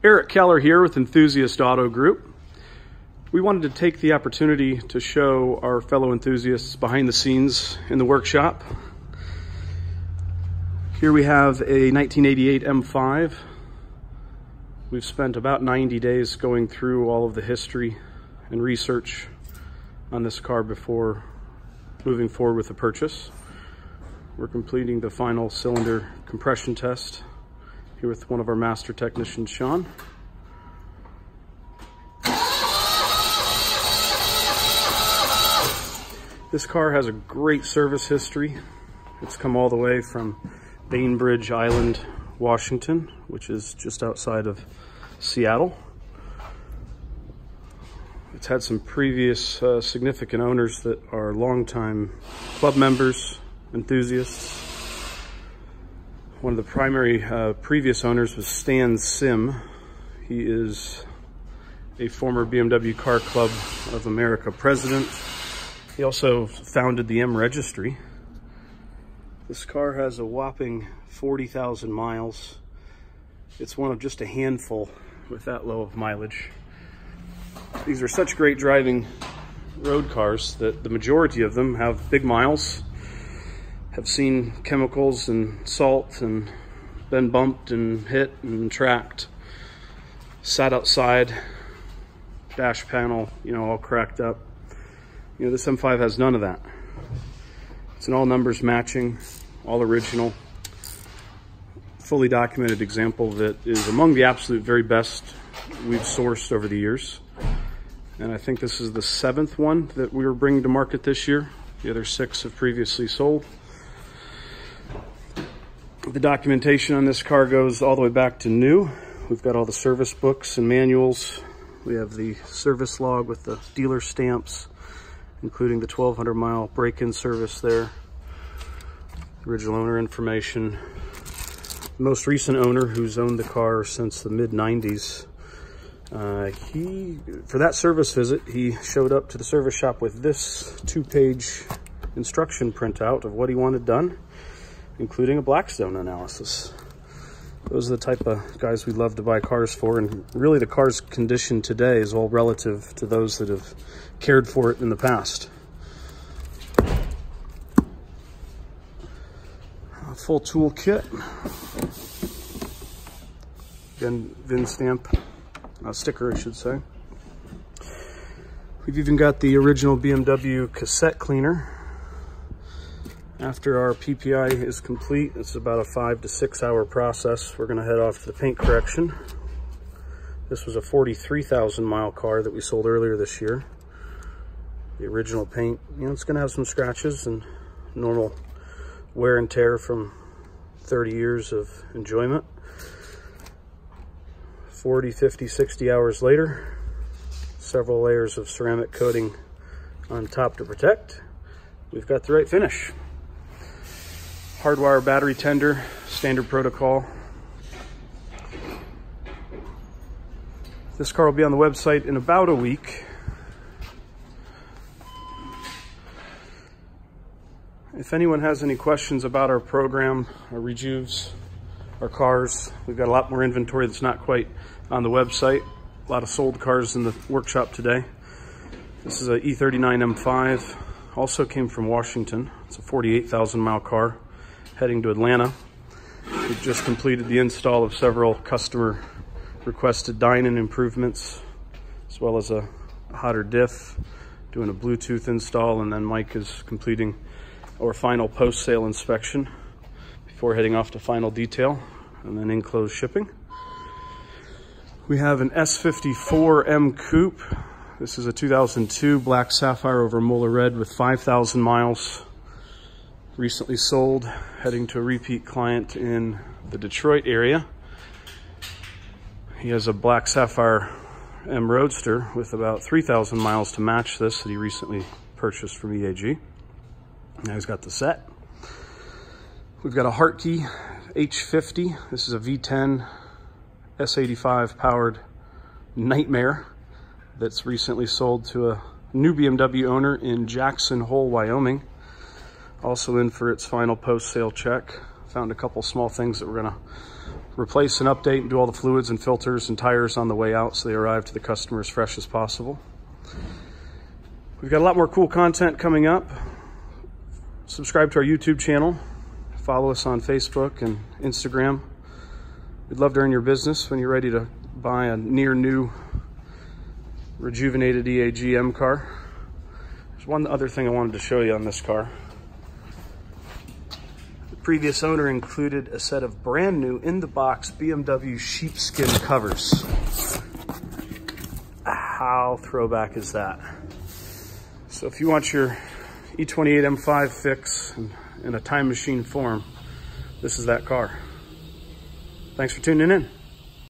Eric Keller here with Enthusiast Auto Group. We wanted to take the opportunity to show our fellow enthusiasts behind the scenes in the workshop. Here we have a 1988 M5. We've spent about 90 days going through all of the history and research on this car before moving forward with the purchase. We're completing the final cylinder compression test here with one of our master technicians, Sean. This car has a great service history. It's come all the way from Bainbridge Island, Washington, which is just outside of Seattle. It's had some previous significant owners that are longtime club members, enthusiasts. One of the primary previous owners was Stan Sim. He is a former BMW Car Club of America president. He also founded the M Registry. This car has a whopping 40,000 miles. It's one of just a handful with that low of mileage. These are such great driving road cars that the majority of them have big miles, have seen chemicals and salt and been bumped and hit and tracked, sat outside, dash panel, all cracked up. This M5 has none of that. It's an all numbers matching, all original, fully documented example that is among the absolute very best we've sourced over the years. And I think this is the 7th one that we were bringing to market this year. The other 6 have previously sold. The documentation on this car goes all the way back to new. We've got all the service books and manuals. We have the service log with the dealer stamps, including the 1,200 mile break-in service there. Original owner information. The most recent owner, who's owned the car since the mid-90s, for that service visit, he showed up to the service shop with this 2-page instruction printout of what he wanted done, including a Blackstone analysis. Those are the type of guys we love to buy cars for, and really the car's condition today is all relative to those that have cared for it in the past. A full tool kit. Again, VIN stamp. Sticker, I should say. We've even got the original BMW cassette cleaner. After our PPI is complete, it's about a 5 to 6 hour process. We're going to head off to the paint correction. This was a 43,000 mile car that we sold earlier this year. The original paint, it's going to have some scratches and normal wear and tear from 30 years of enjoyment. 40, 50, 60 hours later, several layers of ceramic coating on top to protect. We've got the right finish. Hardwire battery tender, standard protocol. This car will be on the website in about a week. If anyone has any questions about our program, our rejuves, our cars, we've got a lot more inventory that's not quite on the website. A lot of sold cars in the workshop today. This is a E39 M5, also came from Washington. It's a 48,000 mile car heading to Atlanta. We've just completed the install of several customer requested dyno improvements, as well as a hotter diff, doing a Bluetooth install, and then Mike is completing our final post-sale inspection before heading off to final detail and then enclosed shipping. We have an S54 M Coupe. This is a 2002 black sapphire over molar red with 5,000 miles. Recently sold, heading to a repeat client in the Detroit area. He has a black sapphire M Roadster with about 3,000 miles to match this that he recently purchased from EAG. Now he's got the set. We've got a Hartke H50. This is a V10 S85 powered nightmare that's recently sold to a new BMW owner in Jackson Hole, Wyoming. Also in for its final post-sale check. Found a couple small things that we're gonna replace and update and do all the fluids and filters and tires on the way out so they arrive to the customer as fresh as possible. We've got a lot more cool content coming up. Subscribe to our YouTube channel. Follow us on Facebook and Instagram. We'd love to earn your business when you're ready to buy a near new rejuvenated EAGM car. There's one other thing I wanted to show you on this car. The previous owner included a set of brand new in the box BMW sheepskin covers. How throwback is that? So if you want your E28 M5 fix in a time machine form, this is that car. Thanks for tuning in.